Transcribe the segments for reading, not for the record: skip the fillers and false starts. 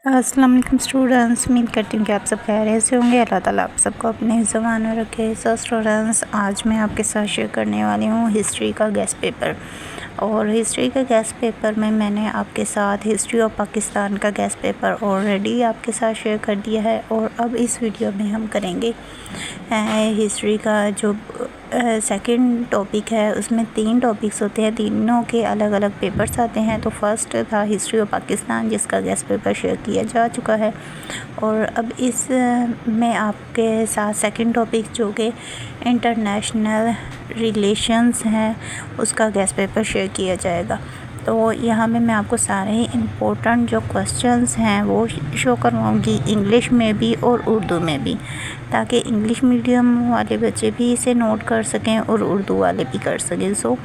अस्सलाम वालेकुम स्टूडेंट्स, उम्मीद करती हूँ कि आप सब खैरियत से होंगे। अल्लाह ताला आप सबको अपने ज़बान में रखे। सो स्टूडेंट्स, आज मैं आपके साथ शेयर करने वाली हूँ हिस्ट्री का गेस्ट पेपर। और हिस्ट्री के गेस्ट पेपर में मैंने आपके साथ हिस्ट्री ऑफ पाकिस्तान का गेस्ट पेपर ऑलरेडी आपके साथ शेयर कर दिया है। और अब इस वीडियो में हम करेंगे हिस्ट्री का जो सेकंड टॉपिक है। उसमें 3 टॉपिक्स होते हैं, तीनों के अलग अलग पेपर्स आते हैं। तो फर्स्ट था हिस्ट्री ऑफ पाकिस्तान, जिसका गेस्ट पेपर शेयर किया जा चुका है। और अब इस में आपके साथ सेकंड टॉपिक जो कि इंटरनेशनल रिलेशंस हैं, उसका गेस्ट पेपर शेयर किया जाएगा। तो यहाँ पे मैं आपको सारे ही इम्पोर्टेंट जो क्वेश्चंस हैं वो शो करवाऊँगी, इंग्लिश में भी और उर्दू में भी, ताकि इंग्लिश मीडियम वाले बच्चे भी इसे नोट कर सकें और उर्दू वाले भी कर सकें। सो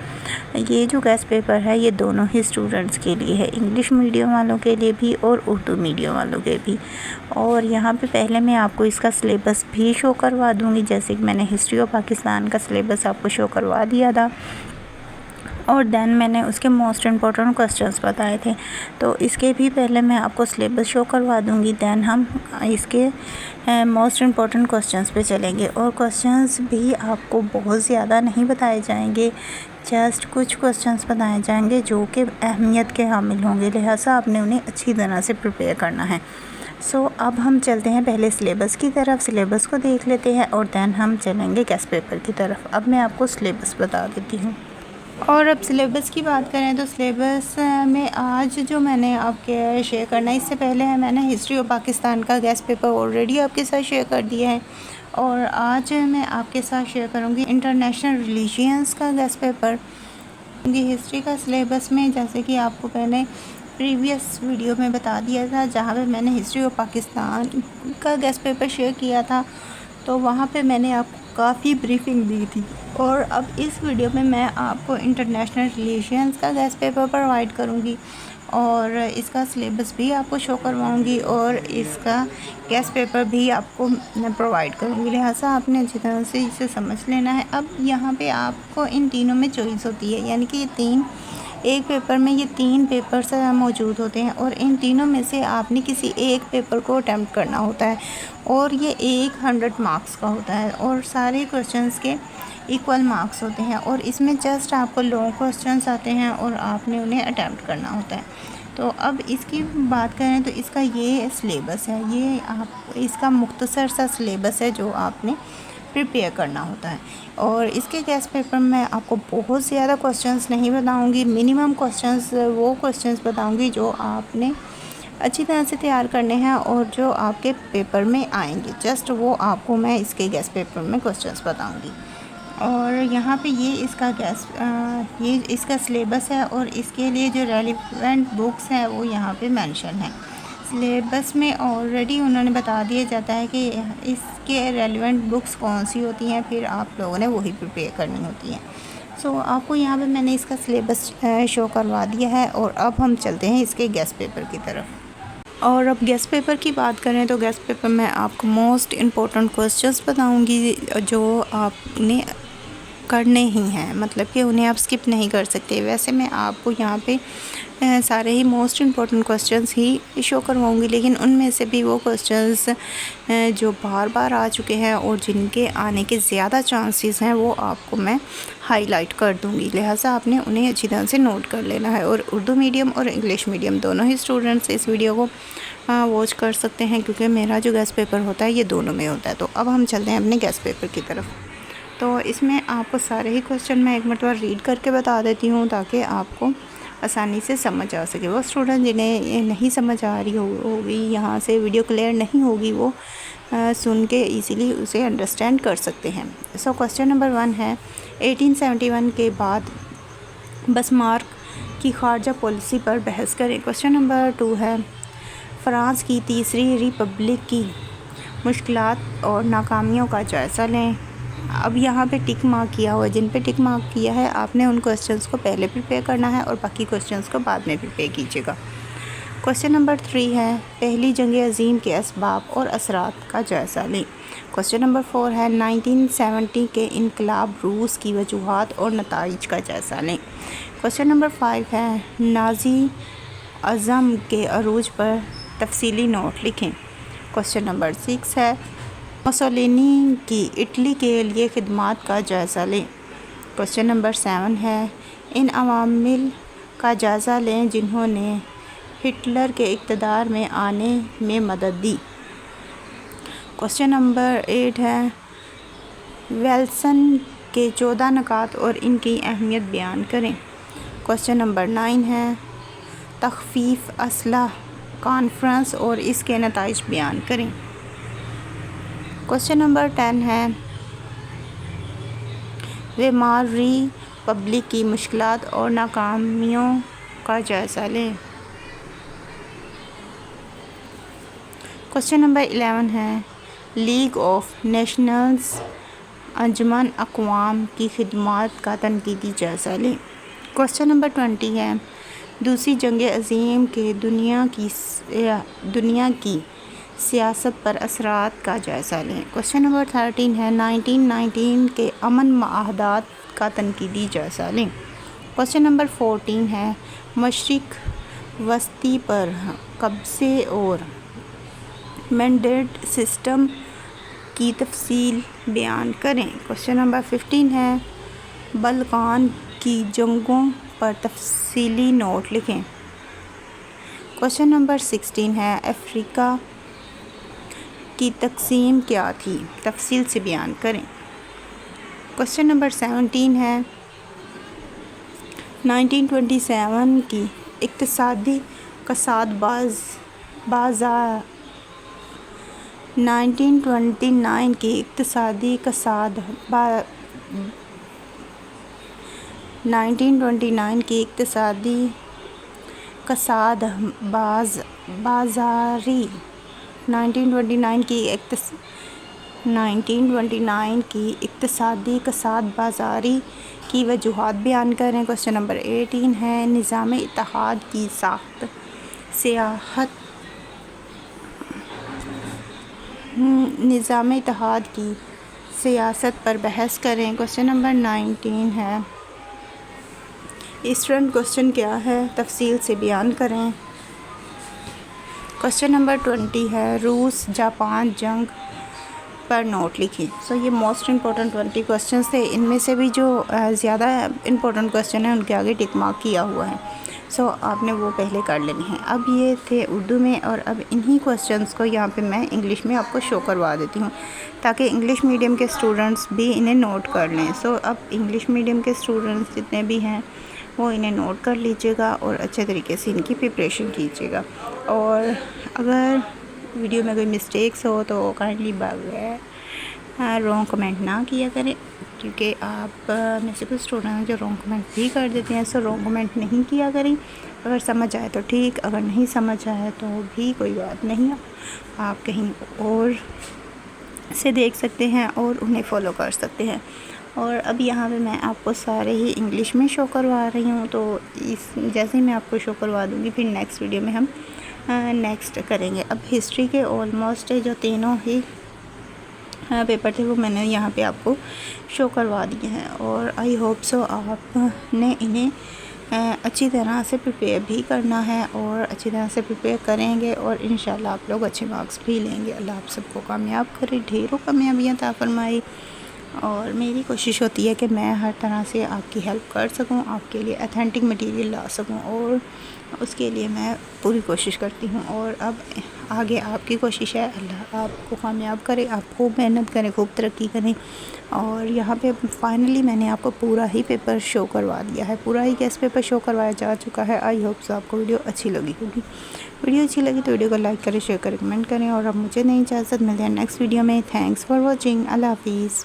ये जो गेस्ट पेपर है ये दोनों ही स्टूडेंट्स के लिए है, इंग्लिश मीडियम वालों के लिए भी और उर्दू मीडियम वालों के भी। और यहाँ पे पहले मैं आपको इसका सिलेबस भी शो करवा दूँगी, जैसे कि मैंने हिस्ट्री ऑफ पाकिस्तान का सिलेबस आपको शो करवा दिया था। और देन मैंने उसके मोस्ट इम्पोर्टेंट क्वेश्चंस बताए थे। तो इसके भी पहले मैं आपको सिलेबस शो करवा दूंगी, देन हम इसके मोस्ट इम्पोर्टेंट क्वेश्चंस पे चलेंगे। और क्वेश्चंस भी आपको बहुत ज़्यादा नहीं बताए जाएंगे, जस्ट कुछ क्वेश्चंस बताए जाएंगे जो कि अहमियत के हामिल होंगे, लिहाजा आपने उन्हें अच्छी तरह से प्रिपेयर करना है। सो अब हम चलते हैं पहले सिलेबस की तरफ, सिलेबस को देख लेते हैं और देन हम चलेंगे गेस्ट पेपर की तरफ। अब मैं आपको सिलेबस बता देती हूँ। और अब सिलेबस की बात करें तो सिलेबस में आज जो मैंने आपके शेयर करना है, इससे पहले है मैंने हिस्ट्री ऑफ पाकिस्तान का गेस्ट पेपर ऑलरेडी आपके साथ शेयर कर दिया है। और आज मैं आपके साथ शेयर करूंगी इंटरनेशनल रिलेशंस का गेस्ट पेपर। हिस्ट्री का सिलेबस में जैसे कि आपको मैंने प्रीवियस वीडियो में बता दिया था, जहाँ पे मैंने हिस्ट्री ऑफ पाकिस्तान का गेस्ट पेपर शेयर किया था, तो वहाँ पे मैंने आपको काफ़ी ब्रीफिंग दी थी। और अब इस वीडियो में मैं आपको इंटरनेशनल रिलेशंस का गेस्ट पेपर प्रोवाइड करूँगी और इसका सिलेबस भी आपको शो करवाऊँगी और इसका गेस्ट पेपर भी आपको मैं प्रोवाइड करूँगी, लिहाजा आपने अच्छी तरह से इसे समझ लेना है। अब यहाँ पे आपको इन तीनों में चॉइस होती है, यानी कि एक पेपर में ये 3 पेपर्स मौजूद होते हैं और इन तीनों में से आपने किसी एक पेपर को अटैम्प्ट करना होता है। और ये 100 मार्क्स का होता है और सारे क्वेश्चंस के इक्वल मार्क्स होते हैं। और इसमें जस्ट आपको लॉन्ग क्वेश्चंस आते हैं और आपने उन्हें अटैम्प्ट करना होता है। तो अब इसकी बात करें तो इसका ये सिलेबस है, ये आप इसका मुख्तसर सा सिलेबस है जो आपने प्रिपेयर करना होता है। और इसके गेस्ट पेपर में आपको बहुत ज़्यादा क्वेश्चंस नहीं बताऊंगी, मिनिमम क्वेश्चंस वो क्वेश्चंस बताऊंगी जो आपने अच्छी तरह से तैयार करने हैं और जो आपके पेपर में आएंगे, जस्ट वो आपको मैं इसके गेस्ट पेपर में क्वेश्चंस बताऊंगी। और यहाँ पे ये इसका सिलेबस है और इसके लिए जो रेलिवेंट बुक्स हैं वो यहाँ पे मेंशन है। सिलेबस में ऑलरेडी उन्होंने बता दिया जाता है कि इसके रेलिवेंट बुक्स कौन सी होती हैं, फिर आप लोगों ने वही प्रिपेयर करनी होती हैं। सो आपको यहाँ पे मैंने इसका सिलेबस शो करवा दिया है। और अब हम चलते हैं इसके गेस्ट पेपर की तरफ। और अब गेस्ट पेपर की बात करें तो गेस्ट पेपर में आपको मोस्ट इम्पोर्टेंट क्वेश्चंस बताऊँगी जो आपने करने ही हैं, मतलब कि उन्हें आप स्किप नहीं कर सकते। वैसे मैं आपको यहाँ पे सारे ही मोस्ट इम्पोर्टेंट क्वेश्चंस ही शो करवाऊँगी, लेकिन उनमें से भी वो क्वेश्चंस जो बार बार आ चुके हैं और जिनके आने के ज़्यादा चांसेस हैं वो आपको मैं हाईलाइट कर दूँगी, लिहाजा आपने उन्हें अच्छी तरह से नोट कर लेना है। और उर्दू मीडियम और इंग्लिश मीडियम दोनों ही स्टूडेंट्स इस वीडियो को वॉच कर सकते हैं, क्योंकि मेरा जो गेस्ट पेपर होता है ये दोनों में होता है। तो अब हम चलते हैं अपने गेस्ट पेपर की तरफ। तो इसमें आपको सारे ही क्वेश्चन मैं एक मरतबा रीड करके बता देती हूँ ताकि आपको आसानी से समझ आ सके। वो स्टूडेंट जिन्हें नहीं समझ आ रही होगी, यहाँ से वीडियो क्लियर नहीं होगी, वो सुन के इजीली उसे अंडरस्टैंड कर सकते हैं। सो क्वेश्चन नंबर 1 है, 1871 के बाद बसमार्क की खारजा पॉलिसी पर बहस करें। क्वेश्चन नंबर 2 है, फ्रांस की तीसरी रिपब्लिक की मुश्किलात और नाकामियों का जायज़ा लें। अब यहाँ पे टिक मार्क किया हुआ है, जिन पे टिक मार्क किया है आपने उन क्वेश्चंस को पहले प्रिपेयर करना है और बाकी क्वेश्चंस को बाद में प्रिपेयर कीजिएगा। क्वेश्चन नंबर 3 है, पहली जंग अज़ीम के असबाब और असरात का जायज़ा लें। क्वेश्चन नंबर 4 है, 1970 के इनकलाब रूस की वजूहात और नताइज का जायज़ा लें। क्वेश्चन नंबर 5 है, नाज़ी अज़म के अरूज पर تفصیلی نوٹ لکھیں۔ کوشچن نمبر 6 ہے موسولینی کی اٹلی کے لیے خدمات کا جائزہ لیں۔ کوشچن نمبر 7 ہے ان عوامل کا جائزہ لیں جنہوں نے ہٹلر کے اقتدار میں آنے میں مدد دی۔ کوشچن نمبر 8 ہے ویلسن کے 14 نکات اور ان کی اہمیت بیان کریں۔ کوشچن نمبر 9 ہے تخفیف اسلحہ کانفرنس اور اس کے نتائج بیان کریں۔ کوشچن نمبر 10 ہے ویمار ری پبلک کی مشکلات اور ناکامیوں کا جائزہ لیں۔ کوشچن نمبر 11 ہے لیگ آف نیشنز انجمن اقوام کی خدمات کا تنقیدی جائزہ لیں۔ کوشچن نمبر 20 ہے دوسری جنگ عظیم کے دنیا کی سیاست پر اثرات کا جائزہ لیں۔ کوشچن نمبر 13 ہے 1919 کے امن معاہدات کا تنقیدی جائزہ لیں۔ کوشچن نمبر 14 ہے مشرق وسطی پر قبضے اور مینڈیٹ سسٹم کی تفصیل بیان کریں۔ کوشچن نمبر 15 ہے بلقان کی جنگوں پر تفصیلی نوٹ لکھیں۔ کوشچن نمبر 16 ہے افریقہ کی تقسیم کیا تھی، تفصیل سے بیان کریں۔ کوشچن نمبر 17 ہے 1927 کی اقتصادی کساد بازار 1929 کی اقتصادی کساد 1929 کی اقتصادی کساد بازاری 1929 کی اقتصادی کساد بازاری کی وجوہات بیان کریں۔ کوشچن نمبر 18 ہے نظام اتحاد کی نظام اتحاد کی سیاست پر بحث کریں۔ کوشچن نمبر 19 ہے ایسٹرن کوسچن کیا ہے، تفصیل سے بیان کریں۔ کوشچن نمبر 20 ہے روس جاپان جنگ پر نوٹ لکھیں۔ یہ موسٹ امپورٹنٹ 20 کوسچنس تھے، ان میں سے بھی جو زیادہ امپورٹنٹ کوسچن ہیں ان کے آگے ٹک مارک کیا ہوا ہے، آپ نے وہ پہلے کر لینے ہیں۔ اب یہ تھے اردو میں، اور اب انہی کوسچنس کو یہاں پہ میں انگلش میں آپ کو شو کروا دیتی ہوں تاکہ انگلش میڈیم کے اسٹوڈنٹس بھی انہیں نوٹ کر لیں۔ اب انگلش میڈیم کے اسٹوڈنٹس جتنے بھی ہیں وہ انہیں نوٹ کر لیجیے گا اور اچھے طریقے سے ان کی پریپریشن کیجیے گا، اور اگر ویڈیو میں کوئی مسٹیکس ہو تو کائنڈلی رانگ کمنٹ نہ کیا کریں، کیونکہ آپ میں سے کچھ اسٹوڈنٹ ہیں جو رانگ کمنٹ بھی کر دیتے ہیں۔ رانگ کمنٹ نہیں کیا کریں، اگر سمجھ آئے تو ٹھیک، اگر نہیں سمجھ آئے تو بھی کوئی بات نہیں، آپ کہیں اور سے دیکھ سکتے ہیں اور انہیں فالو کر سکتے ہیں۔ اور اب یہاں پہ میں آپ کو سارے ہی انگلش میں شو کروا رہی ہوں، تو جیسے ہی میں آپ کو شو کروا دوں گی پھر نیکسٹ ویڈیو میں ہم نیکسٹ کریں گے۔ اب ہسٹری کے آلموسٹ جو تینوں ہی پیپر تھے وہ میں نے یہاں پہ آپ کو شو کروا دیے ہیں، اور آئی ہوپ سو آپ نے انہیں اچھی طرح سے پریپیئر بھی کرنا ہے، اور اچھی طرح سے پریپیئر کریں گے اور انشاءاللہ آپ لوگ اچھے مارکس بھی لیں گے۔ اللہ آپ سب کو کامیاب کرے، ڈھیروں کامیابیاں عطا فرمائے، اور میری کوشش ہوتی ہے کہ میں ہر طرح سے آپ کی ہیلپ کر سکوں، آپ کے لیے اتھینٹک مٹیریل لا سکوں، اور اس کے لیے میں پوری کوشش کرتی ہوں۔ اور اب آگے آپ کی کوشش ہے، اللہ آپ کو کامیاب کرے، آپ خوب محنت کریں، خوب ترقی کریں۔ اور یہاں پہ فائنلی میں نے آپ کو پورا ہی پیپر شو کروا دیا ہے، پورا ہی گیسٹ پیپر شو کروایا جا چکا ہے۔ آئی ہوپ سو آپ کو ویڈیو اچھی لگی ہوگی۔ ویڈیو اچھی لگی تو ویڈیو کو لائک کریں، شیئر کریں، کمنٹ کریں، اور اب مجھے نئی اجازت، ملتے ہیں نیکسٹ ویڈیو میں۔ تھینکس فار واچنگ، اللہ حافظ۔